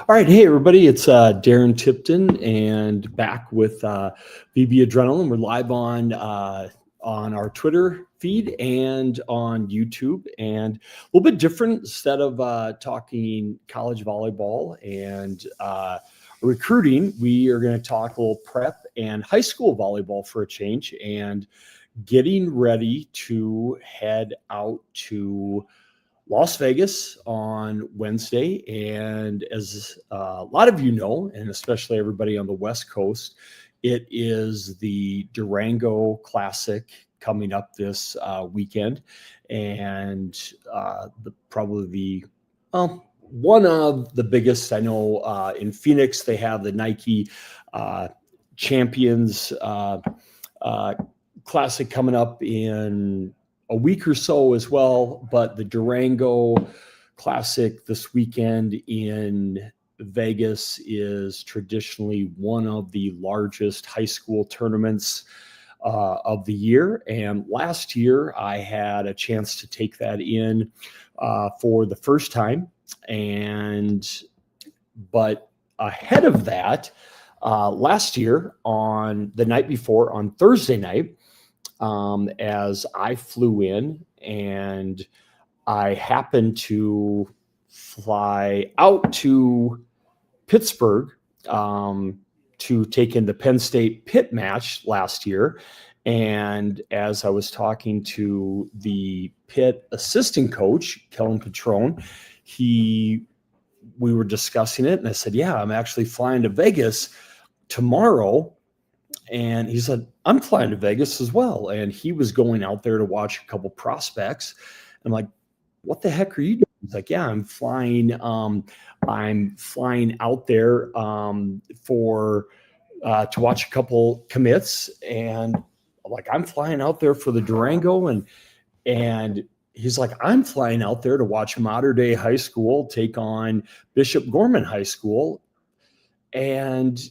All right, hey everybody, it's Darren Tipton and back with VB Adrenaline. We're live on our Twitter feed and on YouTube, and a little bit different. Instead of talking college volleyball and recruiting, we are going to talk a little prep and high school volleyball for a change, and getting ready to head out to Las Vegas on Wednesday. And as a lot of you know, and especially everybody on the West Coast, it is the Durango Classic coming up this weekend. And probably one of the biggest, I know in Phoenix, they have the Nike Champions Classic coming up in a week or so as well, but the Durango Classic this weekend in Vegas is traditionally one of the largest high school tournaments of the year. And last year I had a chance to take that in for the first time. But ahead of that, last year on the night before, on Thursday night, as I flew in, and I happened to fly out to Pittsburgh to take in the Penn State Pitt match last year. And as I was talking to the Pitt assistant coach, Kellen Patrone, we were discussing it, and I said, yeah, I'm actually flying to Vegas tomorrow. And he said, I'm flying to Vegas as well. And he was going out there to watch a couple prospects. I'm like, what the heck are you doing? He's like, yeah, I'm flying out there to watch a couple commits. And I'm like, I'm flying out there for the Durango. And he's like, I'm flying out there to watch Mater Dei High School take on Bishop Gorman High School. And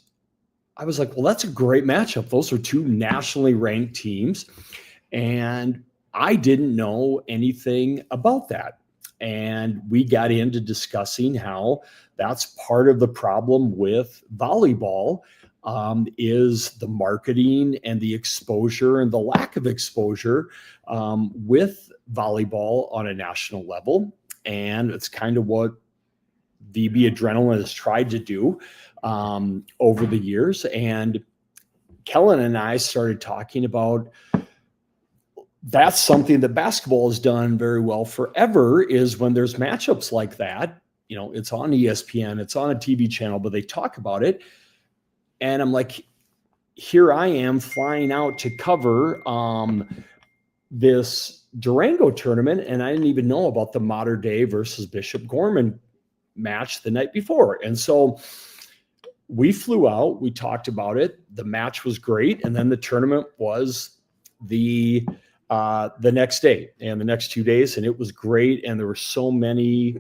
I was like, well, that's a great matchup. Those are two nationally ranked teams. And I didn't know anything about that. And we got into discussing how that's part of the problem with volleyball, is the marketing and the exposure and the lack of exposure with volleyball on a national level. And it's kind of what VB Adrenaline has tried to do over the years. And Kellen and I started talking about, that's something that basketball has done very well forever, is when there's matchups like that, it's on ESPN, it's on a TV channel, but they talk about it. And I'm like, here I am flying out to cover this Durango tournament, and I didn't even know about the Mater Dei versus Bishop Gorman match the night before. And so we flew out, we talked about it. The match was great. And then the tournament was the next day and the next 2 days. And it was great. And there were so many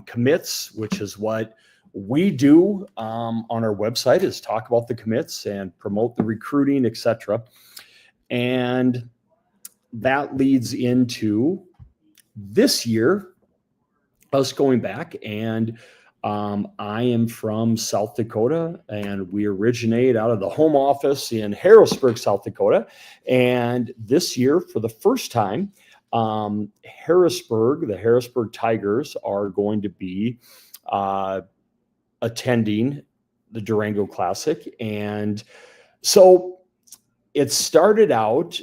commits, which is what we do on our website, is talk about the commits and promote the recruiting, etc. And that leads into this year, us going back, and I am from South Dakota, and we originate out of the home office in Harrisburg, South Dakota. And this year, for the first time, the Harrisburg Tigers are going to be attending the Durango Classic. And so it started out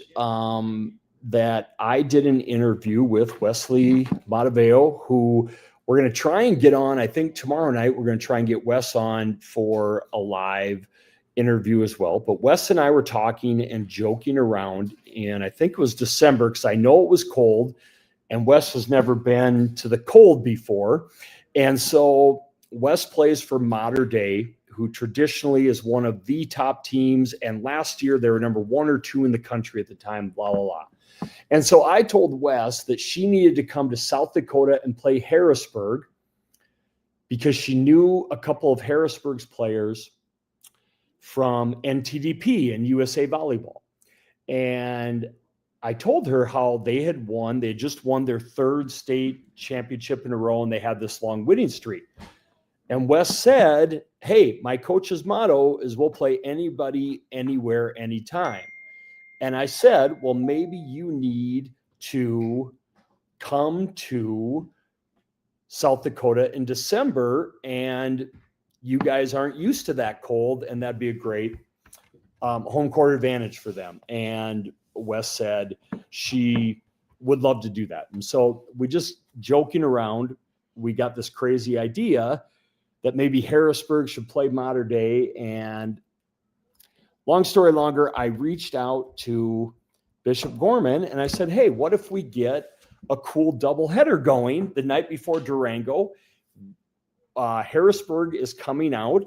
that I did an interview with Wesley Mataveo, who we're going to try and get on. I think tomorrow night we're going to try and get Wes on for a live interview as well. But Wes and I were talking and joking around, and I think it was December, because I know it was cold, and Wes has never been to the cold before. And so Wes plays for Mater Dei, who traditionally is one of the top teams. And last year they were number 1 or 2 in the country at the time, blah, blah, blah. And so I told Wes that she needed to come to South Dakota and play Harrisburg, because she knew a couple of Harrisburg's players from NTDP and USA Volleyball. And I told her how they had just won their 3rd state championship in a row, and they had this long winning streak. And Wes said, hey, my coach's motto is we'll play anybody, anywhere, anytime. And I said, well, maybe you need to come to South Dakota in December, and you guys aren't used to that cold, and that'd be a great home court advantage for them. And Wes said she would love to do that. And so we just joking around, we got this crazy idea that maybe Harrisburg should play Mater Dei. And long story longer, I reached out to Bishop Gorman and I said, hey, what if we get a cool doubleheader going the night before Durango? Harrisburg is coming out,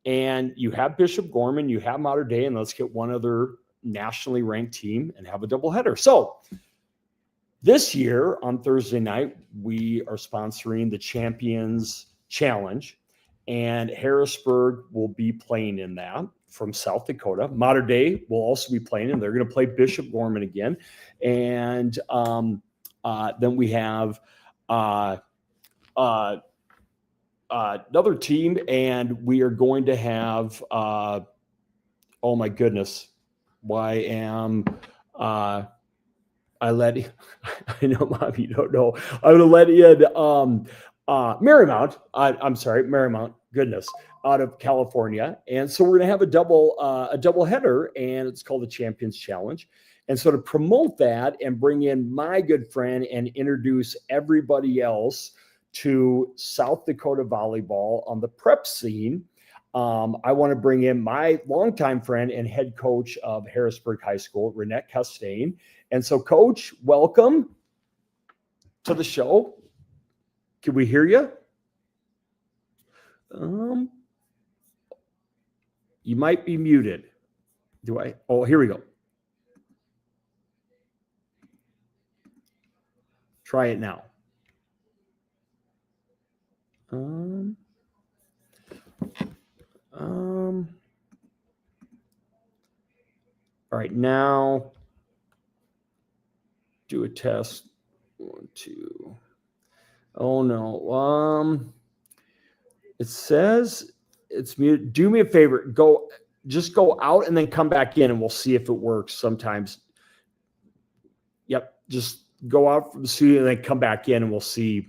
and you have Bishop Gorman, you have Mater Dei, and let's get one other nationally ranked team and have a doubleheader. So this year on Thursday night, we are sponsoring the Champions Challenge, and Harrisburg will be playing in that from South Dakota. Mater Dei will also be playing, and they're going to play Bishop Gorman again. And then we have another team, and we are going to have oh my goodness, why am I know, Mom, you don't know. I'm gonna let in Marymount. I'm sorry, Marymount, goodness, out of California. And so we're gonna have a double header, and it's called the Champions Challenge. And so to promote that and bring in my good friend and introduce everybody else to South Dakota volleyball on the prep scene, I want to bring in my longtime friend and head coach of Harrisburg High School, Renette Costain. And so, Coach, welcome to the show. Can we hear you? You might be muted. Do I? Oh, here we go. Try it now. All right, now do a test. 1, 2. Oh no. It says it's muted. Do me a favor. Just go out and then come back in, and we'll see if it works. Sometimes. Yep. Just go out from the studio and then come back in, and we'll see if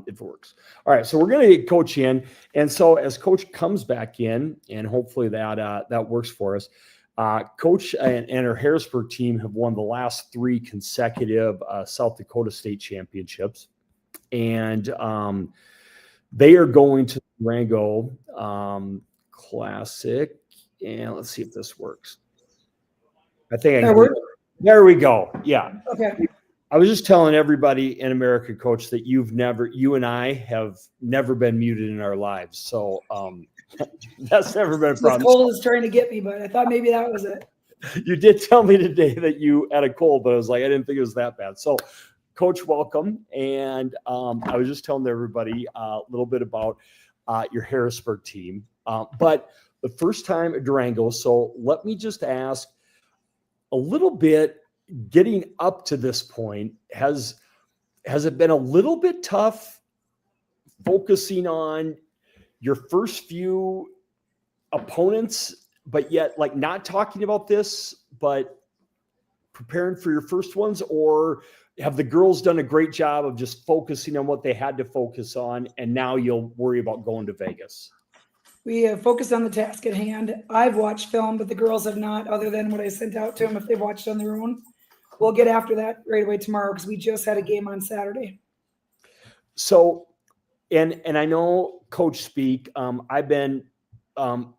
it works. All right, so we're going to get Coach in, and so as Coach comes back in, and hopefully that works for us. Coach and her Harrisburg team have won the last 3 consecutive South Dakota State championships, and they are going to the Durango Classic. And let's see if this works. I think there we go. Yeah. Okay. I was just telling everybody in America, Coach, that you and I have never been muted in our lives. So that's never been a problem. This cold is trying to get me, but I thought maybe that was it. You did tell me today that you had a cold, but I was like, I didn't think it was that bad. So, Coach, welcome. And I was just telling everybody a little bit about your Harrisburg team. But the first time at Durango, so let me just ask a little bit. Getting up to this point, has it been a little bit tough focusing on your first few opponents, but yet like not talking about this, but preparing for your first ones? Or have the girls done a great job of just focusing on what they had to focus on, and now you'll worry about going to Vegas? We have focused on the task at hand. I've watched film, but the girls have not, other than what I sent out to them if they've watched on their own. We'll get after that right away tomorrow because we just had a game on Saturday. So, and I know Coach speak. I've been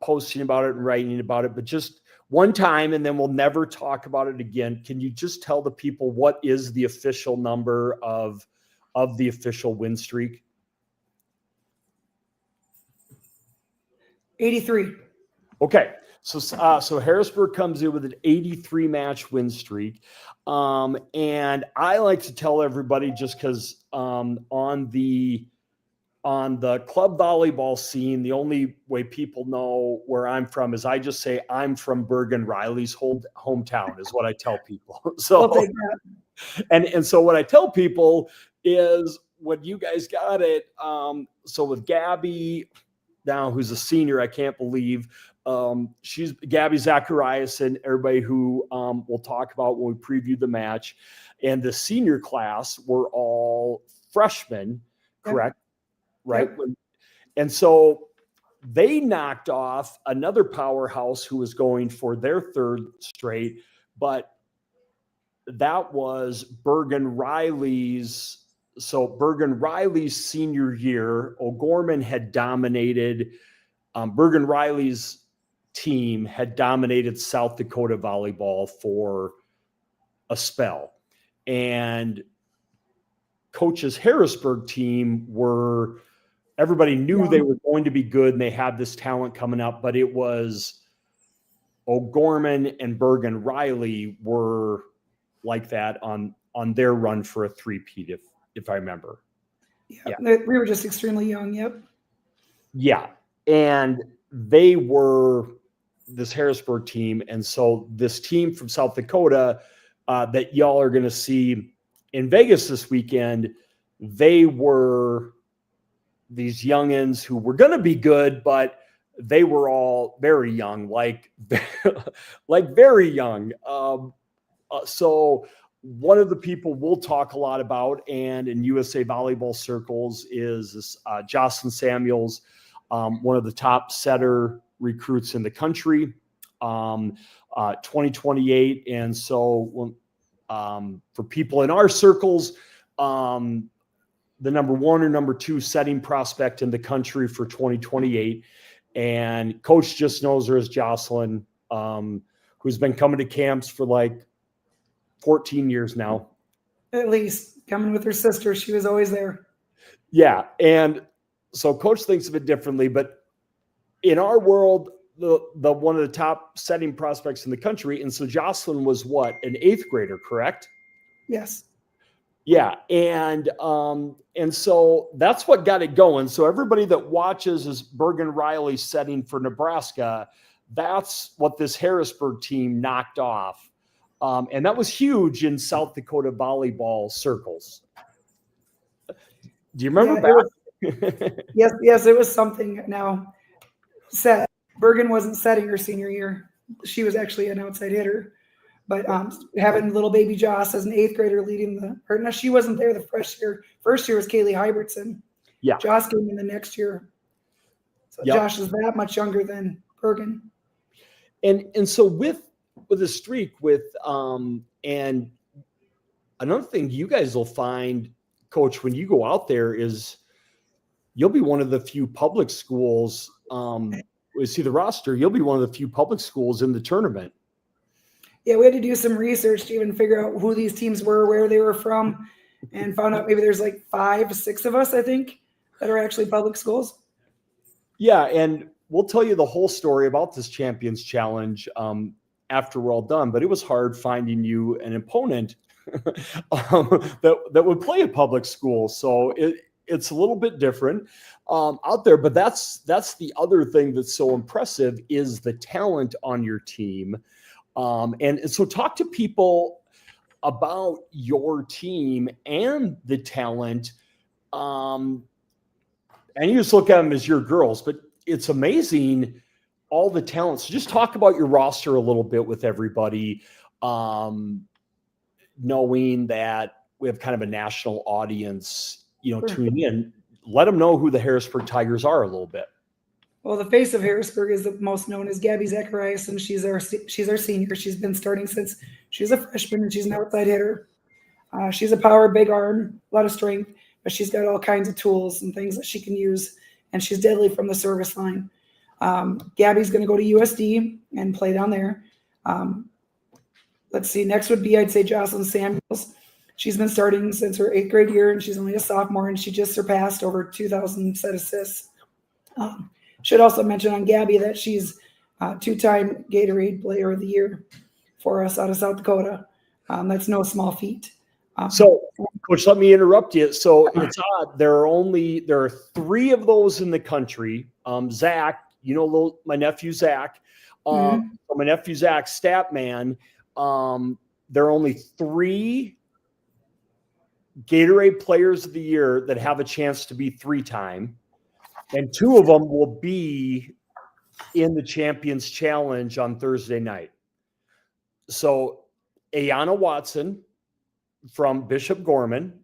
posting about it and writing about it, but just one time, and then we'll never talk about it again. Can you just tell the people what is the official number of the official win streak? 83. Okay. So Harrisburg comes in with an 83 match win streak. And I like to tell everybody, just because on the club volleyball scene, the only way people know where I'm from is I just say I'm from Bergen Riley's hometown is what I tell people. So, and so what I tell people is when you guys got it, so with Gabby, now who's a senior. I can't believe she's Gabby Zacharias, and everybody who we'll talk about when we preview the match. And the senior class were all freshmen, correct? Yep. Right. Yep. And so they knocked off another powerhouse who was going for their third straight, but that was Bergen Riley's. So Bergen Riley's senior year, O'Gorman had dominated. Bergen Riley's team had dominated South Dakota volleyball for a spell. And Coach's Harrisburg team were, everybody knew they were going to be good and they had this talent coming up, but it was O'Gorman and Bergen Riley were like that on their run for a three-peat, if I remember. Yeah. We were just extremely young. Yep. Yeah. And they were this Harrisburg team. And so this team from South Dakota that y'all are going to see in Vegas this weekend, they were these youngins who were going to be good, but they were all very young, like very young. So one of the people we'll talk a lot about and in USA volleyball circles is this, Jocelyn Samuels, one of the top setter recruits in the country, 2028. And so for people in our circles, the number one or number two setting prospect in the country for 2028. And coach just knows her as Jocelyn, who's been coming to camps for like 14 years now. At least coming with her sister. She was always there. Yeah. And so coach thinks of it differently, but in our world, the one of the top setting prospects in the country. And so Jocelyn was what, an 8th grader, correct? Yes. Yeah. And so that's what got it going. So everybody that watches is Bergen Riley setting for Nebraska. That's what this Harrisburg team knocked off. And that was huge in South Dakota volleyball circles. Do you remember that? Yes, it was something. Now, Bergen wasn't setting her senior year. She was actually an outside hitter. But having little baby Joss as an 8th grader leading no, she wasn't there the first year. First year was Kaylee Hybertson. Yeah. Joss came in the next year. So yep. Josh is that much younger than Bergen. And so with a streak and another thing you guys will find, Coach, when you go out there is you'll be one of the few public schools. We see the roster. You'll be one of the few public schools in the tournament. Yeah, we had to do some research to even figure out who these teams were, where they were from, and found out maybe there's like 5, 6 of us, I think, that are actually public schools. Yeah, and we'll tell you the whole story about this Champions Challenge after we're all done, but it was hard finding you an opponent that would play a public school. So it's a little bit different out there, but that's the other thing that's so impressive is the talent on your team. And so talk to people about your team and the talent. And you just look at them as your girls, but it's amazing all the talent. So just talk about your roster a little bit with everybody, knowing that we have kind of a national audience, tuning in. Let them know who the Harrisburg Tigers are a little bit. Well, the face of Harrisburg is the most known as Gabby Zacharias, and she's our senior. She's been starting since she was a freshman, and she's an outside hitter. She's a power, big arm, a lot of strength, but she's got all kinds of tools and things that she can use, and she's deadly from the service line. Gabby's going to go to USD and play down there. Let's see. Next would be, I'd say, Jocelyn Samuels. She's been starting since her 8th grade year, and she's only a sophomore, and she just surpassed over 2,000 set assists. Should also mention on Gabby that she's a 2-time Gatorade Player of the Year for us out of South Dakota. That's no small feat. So, Coach, let me interrupt you. So it's odd. There are 3 of those in the country. Zach, my nephew Zach. My nephew Zach, stat man. There are only 3 Gatorade Players of the Year that have a chance to be 3-time. And 2 of them will be in the Champions Challenge on Thursday night. So Ayana Watson from Bishop Gorman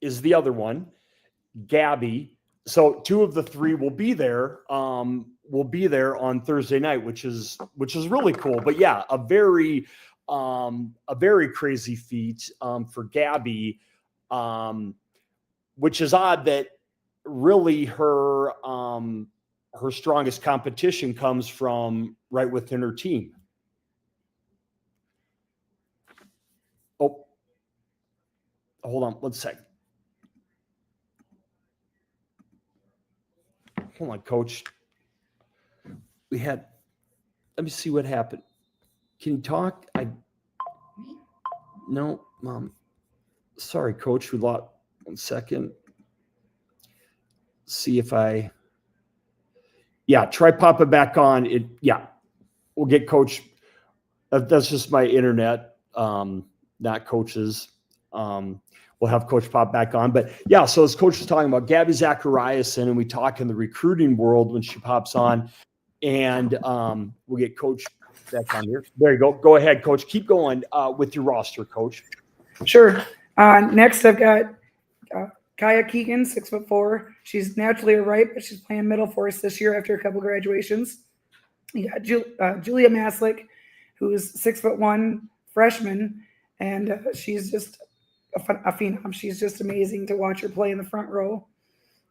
is the other one. Gabby. So 2 of the 3 will be there. On Thursday night, which is really cool. But yeah, a very crazy feat for Gabby, which is odd that really her strongest competition comes from right within her team. Oh, hold on 1 second. Hold on, Coach. Let me see what happened. Can you talk? No, Mom. Sorry, Coach. We lost 1 second. See if try popping back on. We'll get Coach. That's just my internet, not Coach's. We'll have Coach pop back on. But yeah, so as Coach was talking about Gabby Zachariason, and we talk in the recruiting world when she pops on, and we'll get Coach back on here. There you go. Go ahead, Coach. Keep going with your roster, Coach. Sure. Next, I've got Kaya Keegan, 6'4". She's naturally a right, but she's playing middle for us this year after a couple graduations. You got Julia Maslick, who's 6'1", freshman, and she's just a phenom. She's just amazing to watch her play in the front row.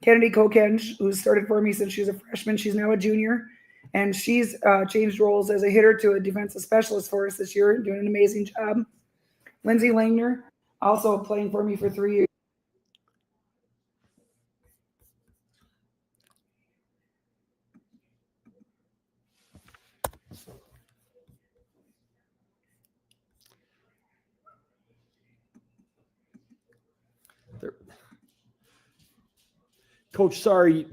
Kennedy Kokenge, who's started for me since she was a freshman. She's now a junior, and she's changed roles as a hitter to a defensive specialist for us this year, doing an amazing job. Lindsay Langner, also playing for me for 3 years. Coach, sorry.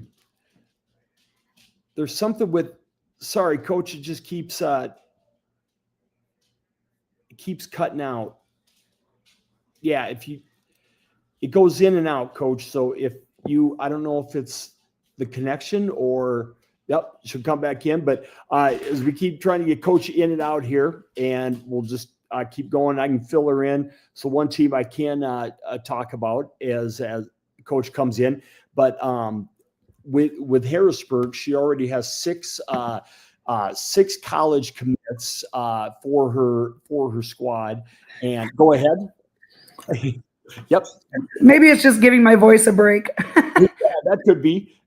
There's something with, sorry, Coach, it just keeps cutting out. Yeah, it goes in and out, Coach. So I don't know if it's the connection or, yep, she'll come back in. But as we keep trying to get Coach in and out here, and we'll just keep going. I can fill her in. So one team I can talk about as Coach comes in. But with Harrisburg, she already has six college commits for her squad. And go ahead. Yep. Maybe it's just giving my voice a break. Yeah, that could be.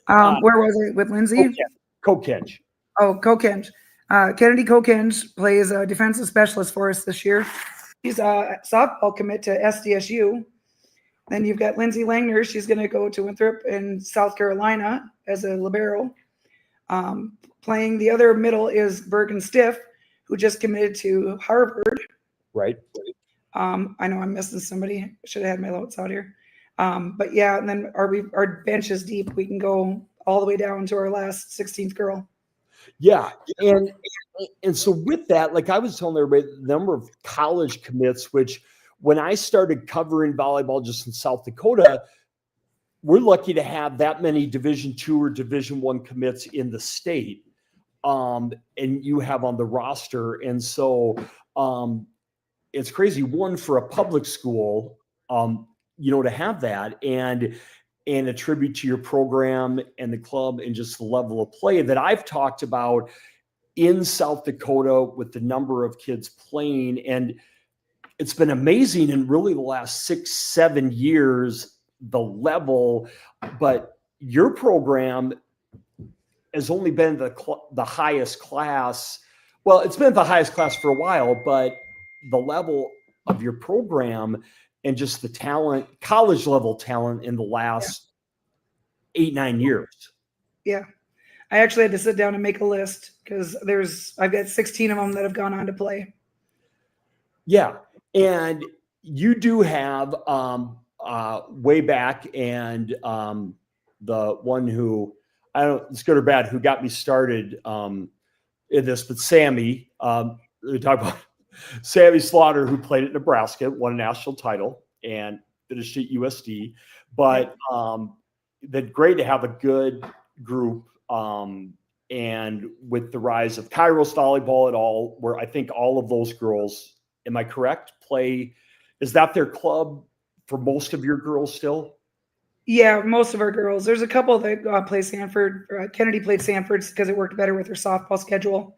Where was it with Lindsay? Kokenge. Oh, Kokenge. Kennedy Kokenge plays a defensive specialist for us this year. She's a softball commit to SDSU. Then you've got Lindsay Langner. She's going to go to Winthrop in South Carolina as a libero. Playing the other middle is Bergen Stiff, who just committed to Harvard. Right. I know I'm missing somebody. I should have had my notes out here. But yeah, and then our bench is deep. We can go all the way down to our last 16th girl. Yeah. And so with that, like I was telling everybody, the number of college commits, which when I started covering volleyball just in South Dakota, we're lucky to have that many Division II or Division I commits in the state. And you have on the roster. And so it's crazy, one, for a public school, to have that and a tribute to your program and the club and just the level of play that I've talked about in South Dakota with the number of kids playing. And it's been amazing in really the last 6-7 years, the level, but your program has only been the highest class. Well, it's been the highest class for a while, but the level of your program and just the talent, college level talent in the last 8-9 years. Yeah. I actually had to sit down and make a list because I've got 16 of them that have gone on to play. Yeah. And you do have way back, and the one who, I don't know, it's good or bad, who got me started in this, but Sammy, we talk about Sammy Slaughter, who played at Nebraska, won a national title and finished at USD. But that great to have a good group. And with the rise of Kairos volleyball at all, where I think all of those girls, am I correct, play, is that their club for most of your girls still? Yeah, most of our girls. There's a couple that play Sanford. Kennedy played Sanford's because it worked better with her softball schedule,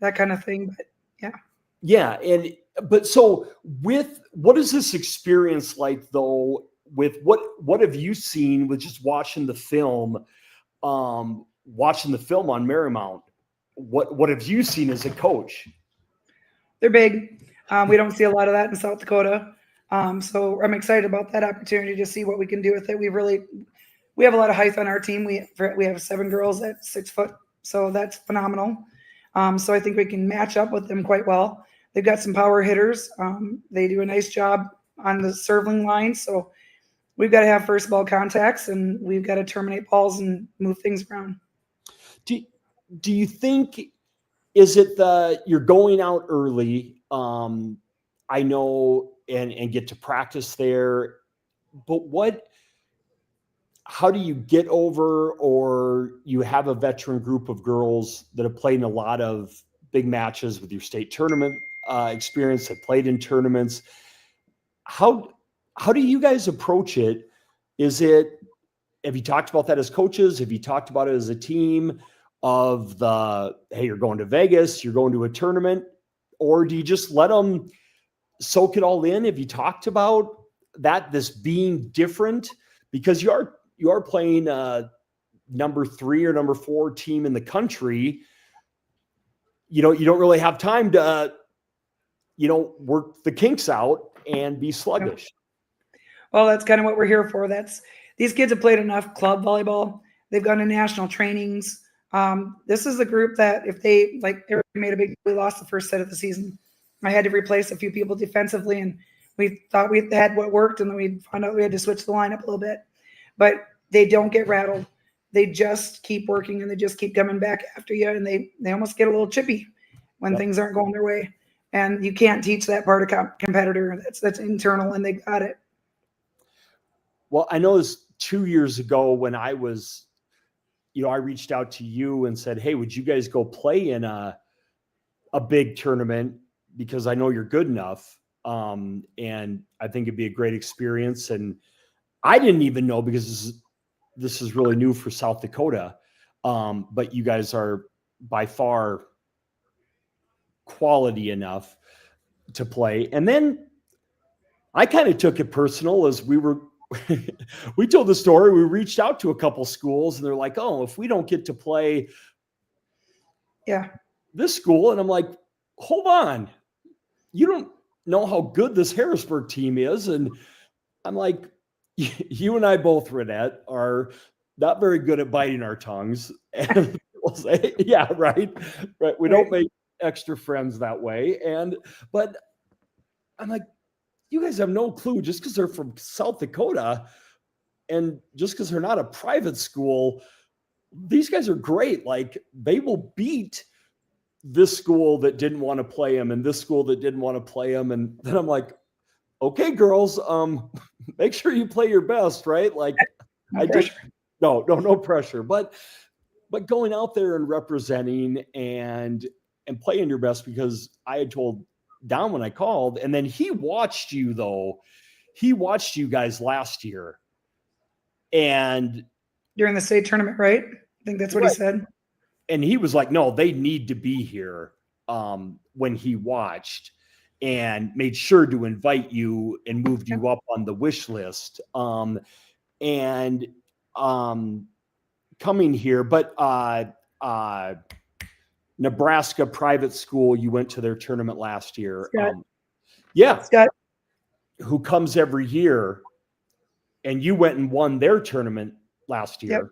that kind of thing. But yeah. Yeah. But so what is this experience like though, with what have you seen with just watching the film on Marymount? What have you seen as a coach? They're big. We don't see a lot of that in South Dakota. So I'm excited about that opportunity to see what we can do with it. We have a lot of height on our team. We have 7 girls at 6 foot, so that's phenomenal. So I think we can match up with them quite well. They've got some power hitters. They do a nice job on the serving line. So we've got to have first ball contacts, and we've got to terminate balls and move things around. Do you think, is it you're going out early? I know, and get to practice there, but how do you get over, or you have a veteran group of girls that have played in a lot of big matches with your state tournament experience, that played in tournaments? How do you guys approach it? Have you talked about that as coaches? Have you talked about it as a team of hey, you're going to Vegas, you're going to a tournament, or do you just let them soak it all in? Have you talked about this being different? Because you are playing number 3 or number 4 team in the country. You don't really have time to, work the kinks out and be sluggish. Well, that's kind of what we're here for. These kids have played enough club volleyball. They've gone to national trainings. This is a group that if they we lost the first set of the season. I had to replace a few people defensively, and we thought we had what worked, and then we found out we had to switch the lineup a little bit. But they don't get rattled. They just keep working, and they just keep coming back after you, and they almost get a little chippy when things aren't going their way. And you can't teach that part of competitor. That's internal, and they got it. Well, I know this 2 years ago when I was, I reached out to you and said, hey, would you guys go play in a big tournament? Because I know you're good enough. And I think it'd be a great experience. And I didn't even know, because this is really new for South Dakota. But you guys are by far quality enough to play. And then I kind of took it personal as we told the story. We reached out to a couple schools, and they're like, oh, if we don't get to play this school. And I'm like, hold on, you don't know how good this Harrisburg team is. And I'm like, you and I both, Renette, are not very good at biting our tongues. And we'll say, yeah, right. We don't make extra friends that way. But I'm like, you guys have no clue, just because they're from South Dakota and just because they're not a private school, these guys are great. Like, they will beat this school that didn't want to play them and this school that didn't want to play them. And then I'm like, okay, girls, make sure you play your best, right? Like, no pressure, but going out there and representing and playing your best, because I had told Don when I called, and then he watched you guys last year. And during the state tournament, right? I think that's what he said. And he was like, no, they need to be here, when he watched, and made sure to invite you and moved you up on the wish list. Coming here, but Nebraska private school, you went to their tournament last year. Scott, who comes every year, and you went and won their tournament last year,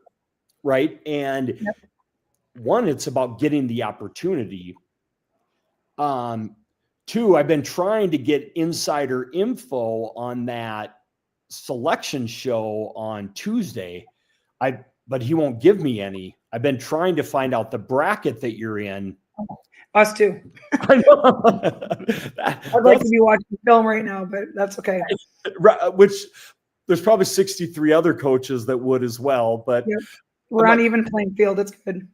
right? And one, it's about getting the opportunity. 2, I've been trying to get insider info on that selection show on Tuesday. But he won't give me any. I've been trying to find out the bracket that you're in. Us too. I know. I'd like to be watching the film right now, but that's okay. Which there's probably 63 other coaches that would as well, but Yep. We're on even playing field. It's good.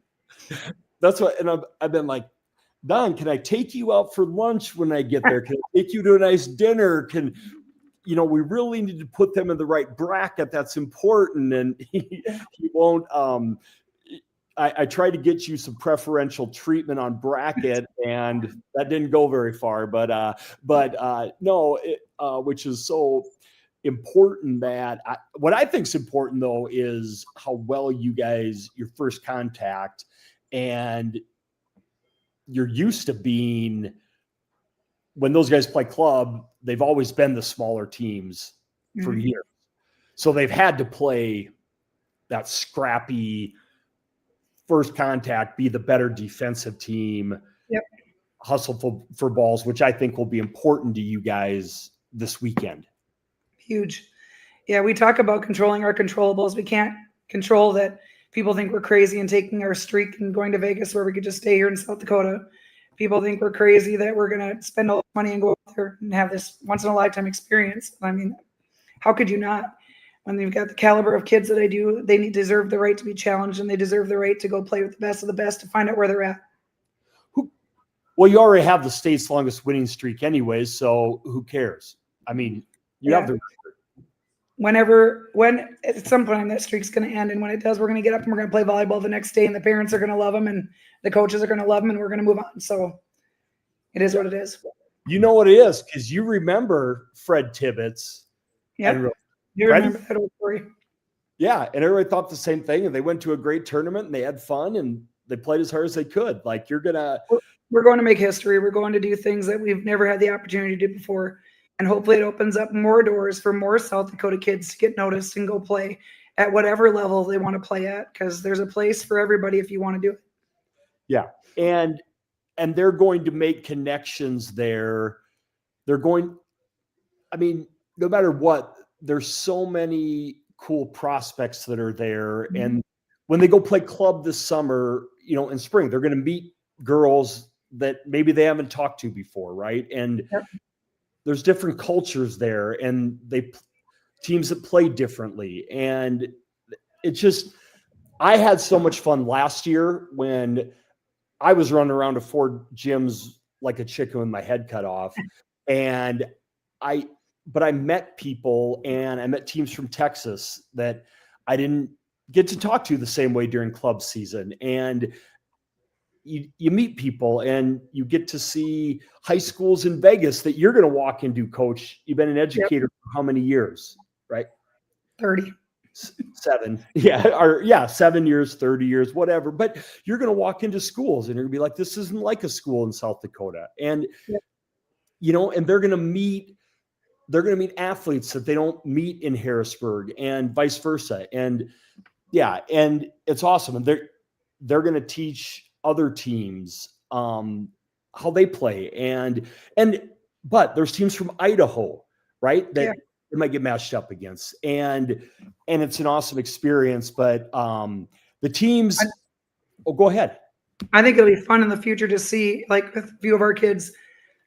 That's what, and I've been like, Don, can I take you out for lunch when I get there? Can I take you to a nice dinner? We really need to put them in the right bracket. That's important. And he won't, I tried to get you some preferential treatment on bracket, and that didn't go very far. But no, which is so important. What I think is important though is how well you guys, your first contact, and you're used to being, when those guys play club, they've always been the smaller teams for years. So they've had to play that scrappy first contact, be the better defensive team, hustle for balls, which I think will be important to you guys this weekend. Huge. Yeah, we talk about controlling our controllables. We can't control that people think we're crazy and taking our streak and going to Vegas where we could just stay here in South Dakota. People think we're crazy that we're going to spend all the money and go out there and have this once-in-a-lifetime experience. I mean, how could you not? When they've got the caliber of kids that I do, they deserve the right to be challenged, and they deserve the right to go play with the best of the best to find out where they're at. Well, you already have the state's longest winning streak anyways, so who cares? I mean, you have the when at some point that streak's going to end, and when it does, we're going to get up and we're going to play volleyball the next day, and the parents are going to love them, and the coaches are going to love them, and we're going to move on. So it is what it is. You know what it is, because you remember Fred Tibbetts. Yeah, you remember that old story. Yeah, and everybody thought the same thing, and they went to a great tournament, and they had fun, and they played as hard as they could. Like, we're going to make history. We're going to do things that we've never had the opportunity to do before. And hopefully it opens up more doors for more South Dakota kids to get noticed and go play at whatever level they want to play at, because there's a place for everybody if you want to do it. Yeah. And they're going to make connections there. No matter what, there's so many cool prospects that are there. And when they go play club this summer, in spring, they're going to meet girls that maybe they haven't talked to before. Right. And there's different cultures there, and teams that play differently. And I had so much fun last year when I was running around to 4 gyms like a chicken with my head cut off. And I met people, and I met teams from Texas that I didn't get to talk to the same way during club season. And you meet people, and you get to see high schools in Vegas that you're going to walk into, Coach. You've been an educator for how many years, right? 30. 7. Yeah. 7 years, 30 years, whatever. But you're going to walk into schools, and you're going to be like, this isn't like a school in South Dakota. And, and they're going to meet athletes that they don't meet in Harrisburg, and vice versa. And and it's awesome. And they're going to teach other teams how they play, but there's teams from Idaho, right, that they might get matched up against, and it's an awesome experience. But the teams, go ahead. I think it'll be fun in the future to see, like, with a few of our kids,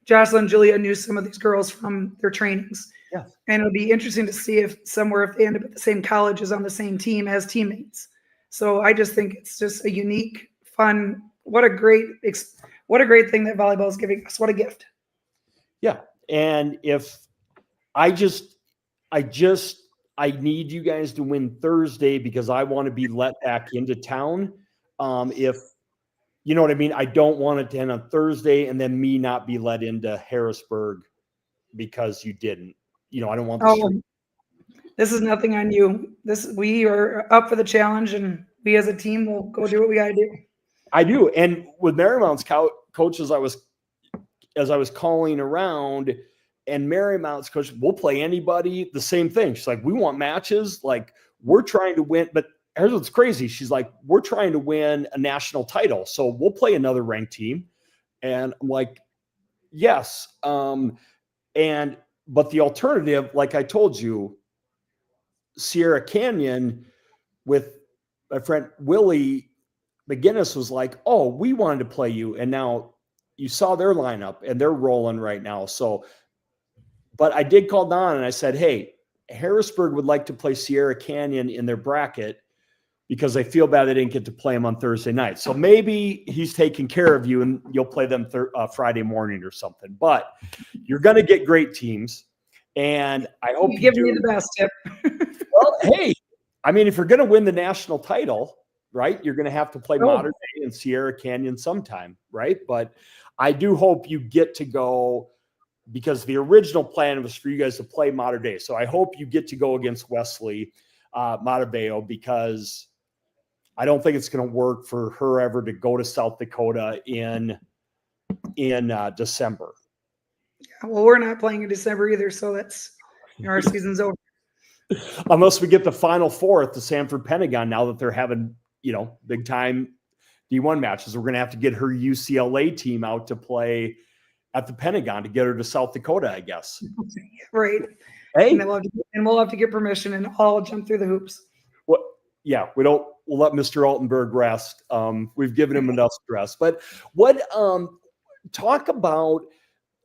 Jocelyn and Julia knew some of these girls from their trainings. Yeah. And it'll be interesting to see if they end up at the same colleges on the same team as teammates. So I just think it's just a unique, fun, what a great thing that volleyball is giving us. What a gift. Yeah. And if I need you guys to win Thursday, because I want to be let back into town. If you know what I mean, I don't want it to end on Thursday and then me not be let into Harrisburg because you didn't. I don't want this is nothing on you. We are up for the challenge, and we as a team will go do what we got to do. I do. And with Marymount's coach, as I was calling around, and Marymount's coach, we'll play anybody, the same thing. She's like, we want matches. Like, we're trying to win. But here's what's crazy. She's like, we're trying to win a national title, so we'll play another ranked team. And I'm like, yes. But the alternative, like I told you, Sierra Canyon with my friend Willie McGinnis was like, oh, we wanted to play you. And now you saw their lineup, and they're rolling right now. So, but I did call Don, and I said, hey, Harrisburg would like to play Sierra Canyon in their bracket because they feel bad they didn't get to play them on Thursday night. So maybe he's taking care of you and you'll play them Friday morning or something. But you're going to get great teams. And I hope you give me the best tip. Well, hey, I mean, if you're going to win the national title, right, you're going to have to play Mater Dei and Sierra Canyon sometime, right? But I do hope you get to go, because the original plan was for you guys to play Mater Dei. So I hope you get to go against Wesley Mater Dei, because I don't think it's going to work for her ever to go to South Dakota in December. Well, we're not playing in December either, so that's our season's over. Unless we get the Final Four at the Sanford Pentagon, now that they're having, big time D1 matches, we're going to have to get her UCLA team out to play at the Pentagon to get her to South Dakota, I guess. Right. Hey, and we'll have to get permission and all jump through the hoops. Well, yeah, we'll let Mr. Altenberg rest. We've given him enough stress. But talk about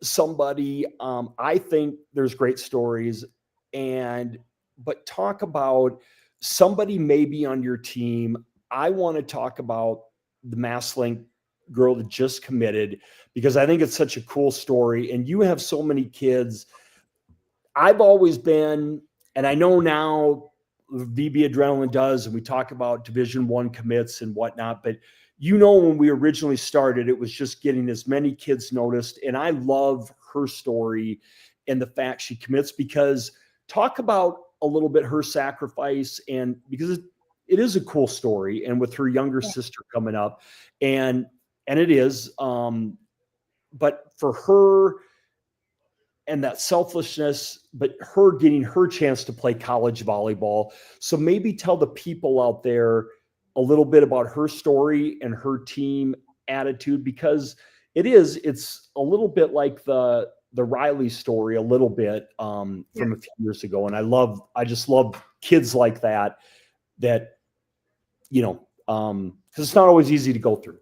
somebody, I think there's great stories, but talk about somebody maybe on your team. I want to talk about the MassLink girl that just committed, because I think it's such a cool story. And you have so many kids. I've always been, and I know now VB Adrenaline does, and we talk about Division I commits and whatnot, but when we originally started, it was just getting as many kids noticed. And I love her story and the fact she commits, because talk about a little bit her sacrifice, and because it is a cool story, and with her younger sister coming up, and it is, but for her and that selflessness, but her getting her chance to play college volleyball. So maybe tell the people out there a little bit about her story and her team attitude, because it's a little bit like the Riley story a little bit from a few years ago. And I just love kids like that, because it's not always easy to go through.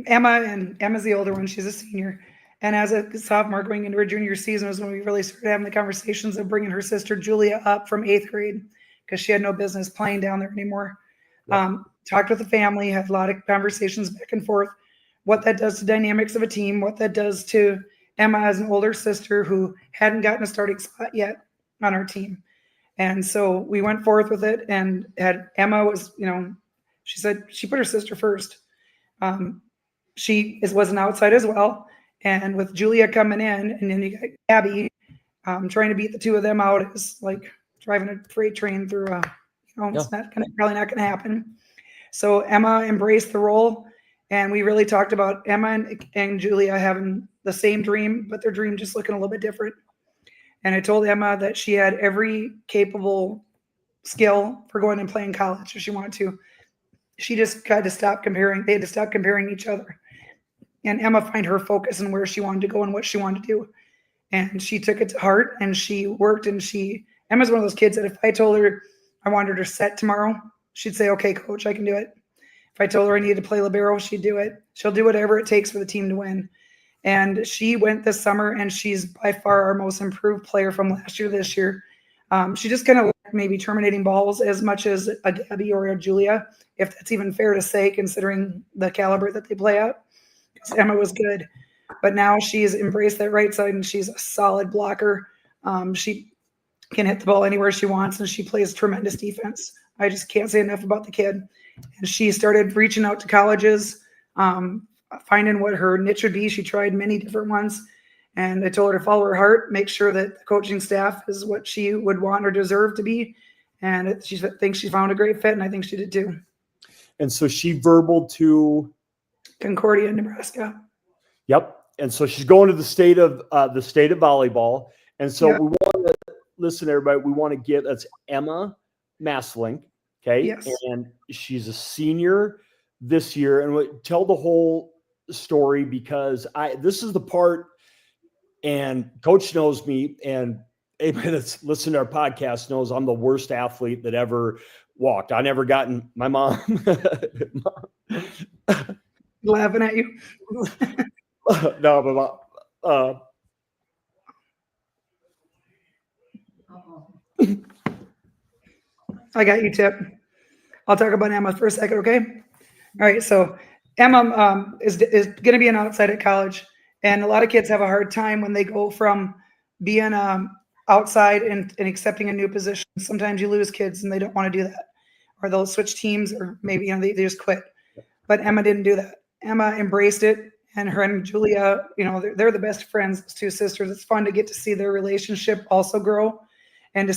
Emma's the older one. She's a senior. And as a sophomore going into her junior season was when we really started having the conversations of bringing her sister Julia up from 8th grade, because she had no business playing down there anymore. Yep. Talked with the family, had a lot of conversations back and forth, what that does to dynamics of a team, what that does to Emma as an older sister who hadn't gotten a starting spot yet on our team. And so we went forth with it, and Emma was, she said she put her sister first. She was an outside as well. And with Julia coming in, and then you got Gabby, trying to beat the two of them out is like driving a freight train through it's probably not gonna happen. So Emma embraced the role, and we really talked about Emma and Julia having the same dream, but their dream just looking a little bit different. And I told Emma that she had every capable skill for going and playing college if she wanted to. She just had to stop comparing. They had to stop comparing each other. And Emma find her focus and where she wanted to go and what she wanted to do. And she took it to heart, and she worked, and Emma's one of those kids that if I told her I wanted her to set tomorrow, she'd say, okay, coach, I can do it. If I told her I needed to play libero, she'd do it. She'll do whatever it takes for the team to win. And she went this summer, and she's by far our most improved player from last year, this year. She just kind of maybe terminating balls as much as a Gabby or a Julia, if that's even fair to say, considering the caliber that they play at. Because Emma was good. But now she's embraced that right side, and she's a solid blocker. She can hit the ball anywhere she wants, and she plays tremendous defense. I just can't say enough about the kid. And she started reaching out to colleges, finding what her niche would be. She tried many different ones. And I told her to follow her heart, make sure that the coaching staff is what she would want or deserve to be. And she thinks she found a great fit, and I think she did too. And so she verbaled to Concordia, Nebraska. Yep. And so she's going to the state of volleyball. And so we want to listen, everybody. We want to get that's Emma MassLink. Okay. Yes. And she's a senior this year. And we'll tell the whole story, because this is the part, and coach knows me, and anybody that's listened to our podcast knows I'm the worst athlete that ever walked. I never gotten my mom laughing at you. No, but I got you, Tip. I'll talk about Emma for a second, okay? All right, so Emma is going to be an outside at college, and a lot of kids have a hard time when they go from being outside and accepting a new position. Sometimes you lose kids and they don't want to do that, or they'll switch teams, or maybe they just quit. But Emma didn't do that. Emma embraced it, and her and Julia, they're the best friends, two sisters. It's fun to get to see their relationship also grow, and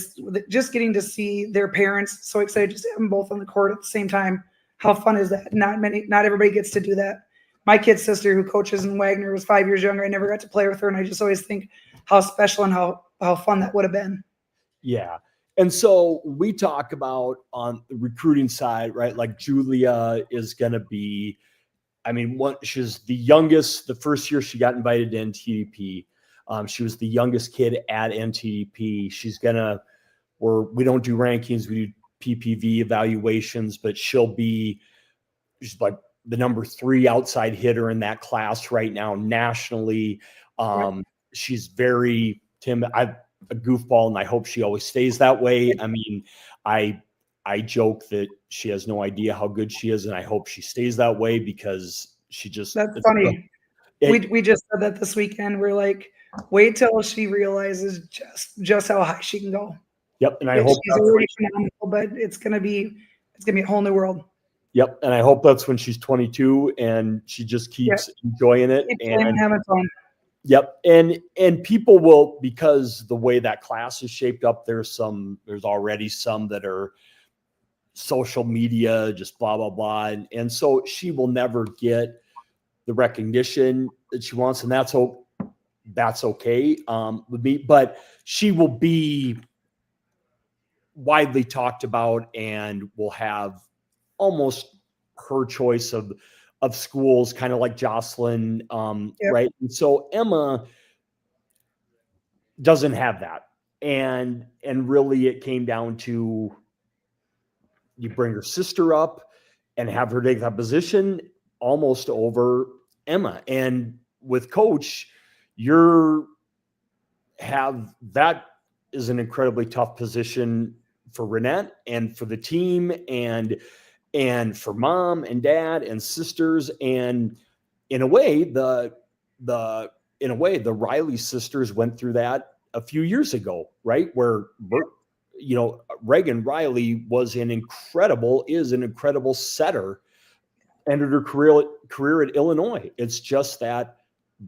just getting to see their parents so excited to see them both on the court at the same time. How fun is that? Not everybody gets to do that. My kid's sister, who coaches in Wagner, was 5 years younger. I never got to play with her, and I just always think how special and how fun that would have been. Yeah. And so we talk about on the recruiting side, right? Like Julia is going to be, she's the youngest. The first year she got invited to NTDP. She was the youngest kid at NTDP. She's we don't do rankings, we do PPV evaluations, but she's like the number 3 outside hitter in that class right now nationally. Right. She's very timid. I'm a goofball, and I hope she always stays that way. I joke that she has no idea how good she is, and I hope she stays that way because that's funny. We just said that this weekend. We're like, wait till she realizes just how high she can go. Yep, and I hope she's already phenomenal, but it's gonna be a whole new world. Yep, and I hope that's when she's 22 and she just keeps enjoying it and having fun. Yep, and people will, because the way that class is shaped up, there's already some that are social media, just blah blah blah, and so she will never get the recognition that she wants, and that's okay with me, but she will be widely talked about and will have almost her choice of schools, kind of like Jocelyn, right? And so Emma doesn't have that, and really it came down to, you bring her sister up and have her take that position almost over Emma, and with Coach, that is an incredibly tough position for Renette and for the team, and for mom and dad and sisters. And in a way, the Riley sisters went through that a few years ago, right? Where, Reagan Riley is an incredible setter, ended her career at Illinois. It's just that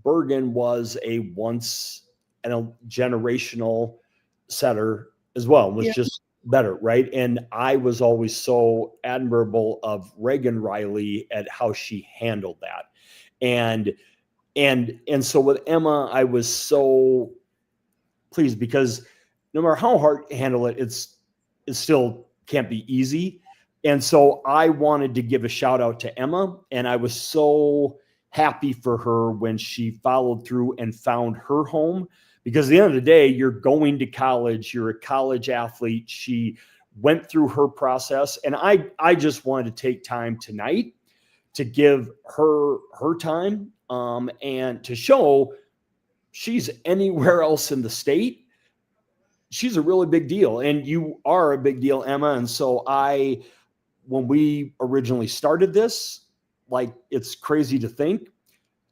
Bergen was a once in a generational setter as well, was just better, right? And I was always so admirable of Reagan Riley at how she handled that. And so with Emma, I was so pleased, because no matter how hard to handle it, it still can't be easy. And so I wanted to give a shout out to Emma, and I was so happy for her when she followed through and found her home, because at the end of the day, you're going to college, you're a college athlete. She went through her process, and I just wanted to take time tonight to give her time, and to show she's anywhere else in the state, she's a really big deal, and you are a big deal, Emma. And so when we originally started this, like, it's crazy to think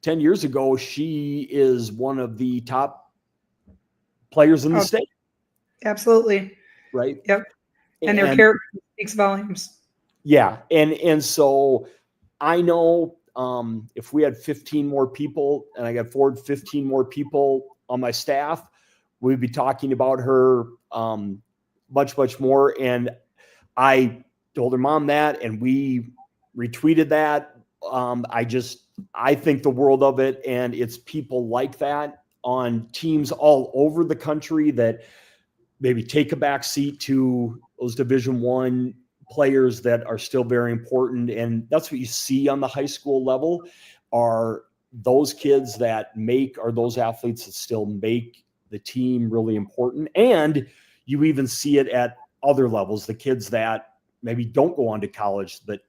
10 years ago, she is one of the top players in the state. Absolutely. Right. Yep. And their character speaks volumes. Yeah. And so I know, if we had 15 more people and I got 15 more people on my staff, we'd be talking about her much, much more. And I told her mom that, and we retweeted that. I think the world of it, and it's people like that on teams all over the country that maybe take a back seat to those Division I players that are still very important. And that's what you see on the high school level, are those kids are those athletes that still make the team really important. And you even see it at other levels, the kids that maybe don't go on to college but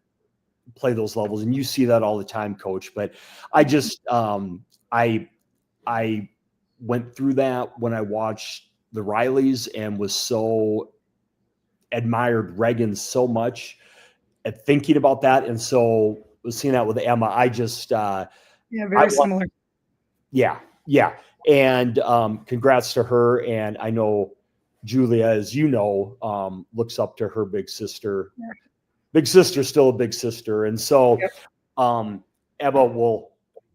play those levels. And you see that all the time, Coach. But I just, I went through that when I watched the Rileys and was so admired Reagan so much at thinking about that. And so was seeing that with Emma. I just, very similar. Yeah. And congrats to her. And I know Julia, as you know, looks up to her big sister. Yeah. Big sister's still a big sister. And so Emma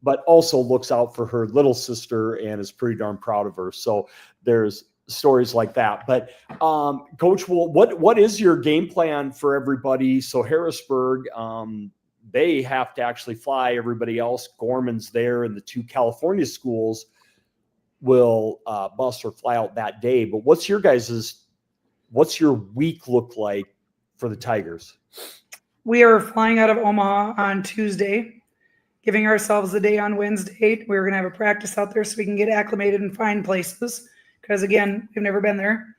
but also looks out for her little sister and is pretty darn proud of her. So there's stories like that. But Coach, what is your game plan for everybody? So Harrisburg, they have to actually fly. Everybody else, Gorman's there, and the 2 California schools will bus or fly out that day. But what's your week look like for the Tigers? We are flying out of Omaha on Tuesday, giving ourselves a day on Wednesday. We're going to have a practice out there so we can get acclimated and find places. Because again, we've never been there.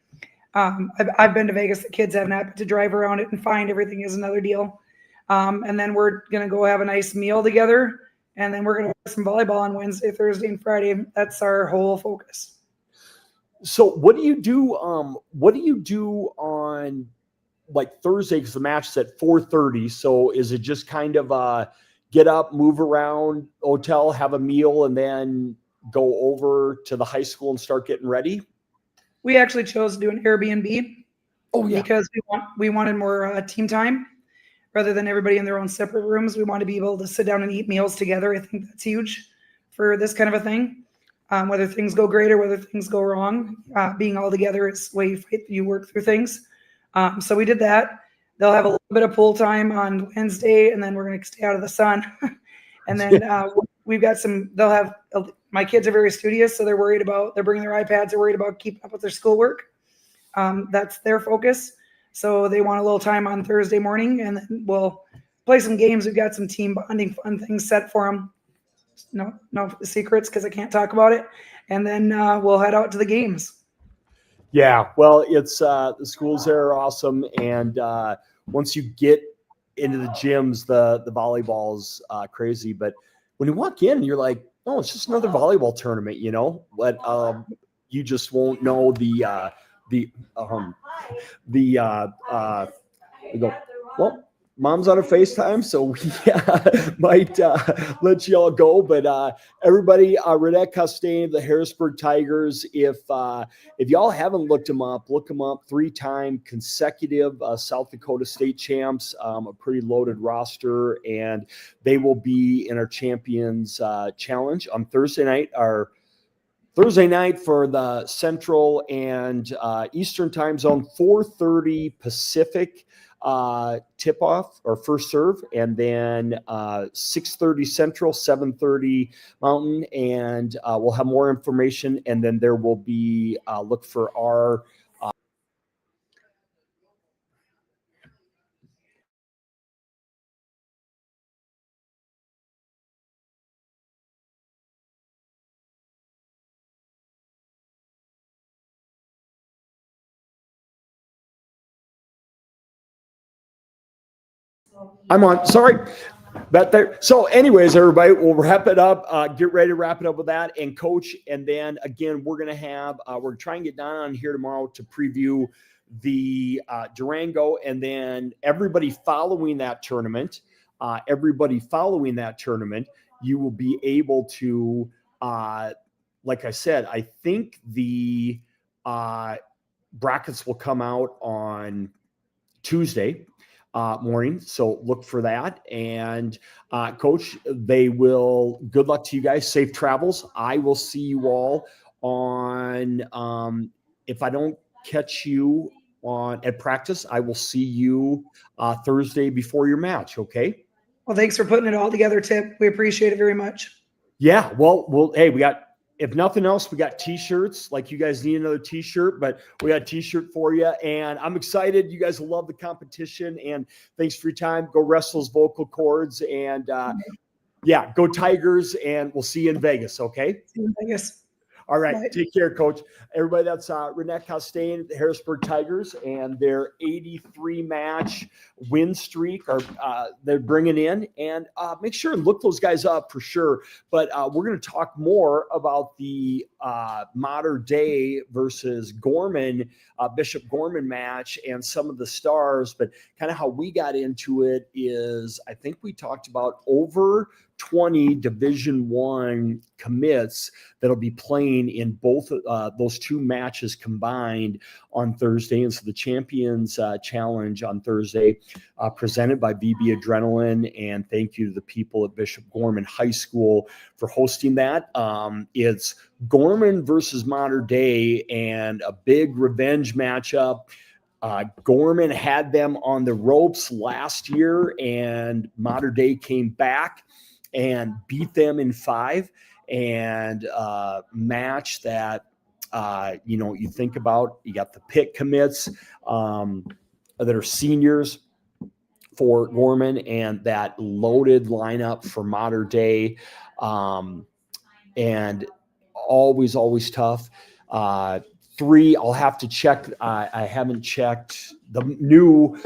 I've been to Vegas. The kids have not, but to drive around it and find everything is another deal. And then we're going to go have a nice meal together. And then we're going to play some volleyball on Wednesday, Thursday, and Friday. That's our whole focus. So what do you do? What do you do on like Thursday? Because the match is at 4:30. So is it just kind of get up, move around, hotel, have a meal, and then go over to the high school and start getting ready? We actually chose to do an Airbnb. Oh yeah, because we wanted more team time rather than everybody in their own separate rooms. We want to be able to sit down and eat meals together. I think that's huge for this kind of a thing. Whether things go great or whether things go wrong, being all together is the way you work through things. So we did that. They'll have a little bit of pool time on Wednesday, and then we're going to stay out of the sun. And then we've got my kids are very studious, so they're bringing their iPads, they're worried about keeping up with their schoolwork. That's their focus. So they want a little time on Thursday morning, and then we'll play some games. We've got some team bonding fun things set for them. No secrets because I can't talk about it. And then we'll head out to the games. Yeah, well, it's the schools there are awesome, and once you get into the gyms, the volleyball's crazy. But when you walk in, you're like, oh, it's just another volleyball tournament, you know. But you just won't know we go, well, Mom's on a FaceTime, so we might let you all go. But everybody, Renette Costain, the Harrisburg Tigers, if y'all haven't looked them up, look them up. 3-time consecutive South Dakota state champs, a pretty loaded roster, and they will be in our Champions Challenge on Thursday night. Thursday night for the Central and Eastern time zone, 4:30 Pacific tip-off or first serve, and then 6:30 Central, 7:30 Mountain, and we'll have more information, and then there will be look for our I'm on. Sorry. But there. So, anyways, everybody, we'll wrap it up. Get ready to wrap it up with that. And Coach, and then again, we're going to have, we're trying to get Don on here tomorrow to preview the Durango, and then everybody following that tournament, you will be able to, like I said, I think the brackets will come out on Tuesday morning. So look for that. And Coach, good luck to you guys. Safe travels. I will see you all on, if I don't catch you at practice, I will see you Thursday before your match. Okay. Well, thanks for putting it all together, Tip. We appreciate it very much. Yeah. Well, hey, if nothing else, we got T-shirts. Like, you guys need another T-shirt, but we got a T-shirt for you. And I'm excited. You guys will love the competition. And thanks for your time. Go wrestle those vocal cords. And yeah, go Tigers. And we'll see you in Vegas. Okay. See you in Vegas. All right. Bye. Take care, Coach. Everybody, that's Renette Costain, the Harrisburg Tigers, and their 83 match win streak they're bringing in. And make sure and look those guys up for sure. But we're going to talk more about the Mater Dei versus Gorman, Bishop Gorman match and some of the stars. But kind of how we got into it is I think we talked about over 20 Division I commits that'll be playing in both those two matches combined on Thursday. And so the Champions Challenge on Thursday, presented by BB Adrenaline. And thank you to the people at Bishop Gorman High School for hosting that. It's Gorman versus Mater Dei and a big revenge matchup. Gorman had them on the ropes last year, and Mater Dei came back and beat them in 5. And match that you think about, you got the pit commits that are seniors for Gorman, and that loaded lineup for Mater Dei, and always tough. 3, I'll have to check. I haven't checked. The new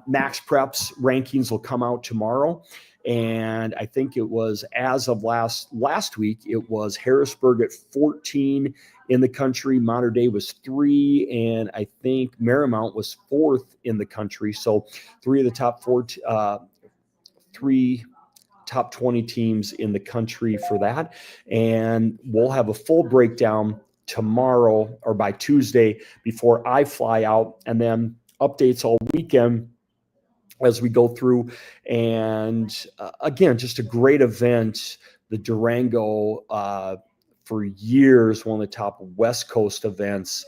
Max Preps rankings will come out tomorrow. And I think it was, as of last week, it was Harrisburg at 14 in the country. Mater Dei was 3, and I think Marymount was 4th in the country. So 3 of the top 3 top 20 teams in the country for that. And we'll have a full breakdown tomorrow or by Tuesday before I fly out, and then updates all weekend as we go through. And again, just a great event. The Durango, for years, one of the top West Coast events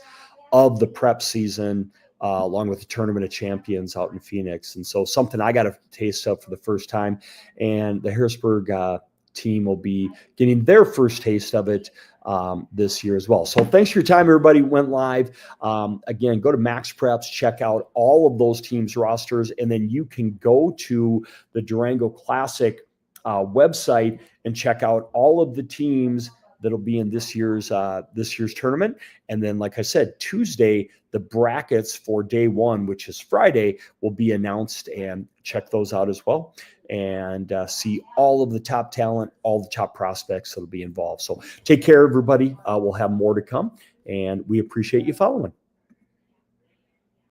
of the prep season, along with the Tournament of Champions out in Phoenix. And so something I got a taste of for the first time. And the Harrisburg team will be getting their first taste of it this year as well. So thanks for your time, everybody. Went live. Again, go to Max Preps, check out all of those teams' rosters, and then you can go to the Durango Classic website and check out all of the teams that'll be in this year's tournament. And then, like I said, Tuesday, the brackets for day 1, which is Friday, will be announced, and check those out as well. And see all of the top talent, all the top prospects that'll be involved. So take care, everybody. We'll have more to come, and we appreciate you following.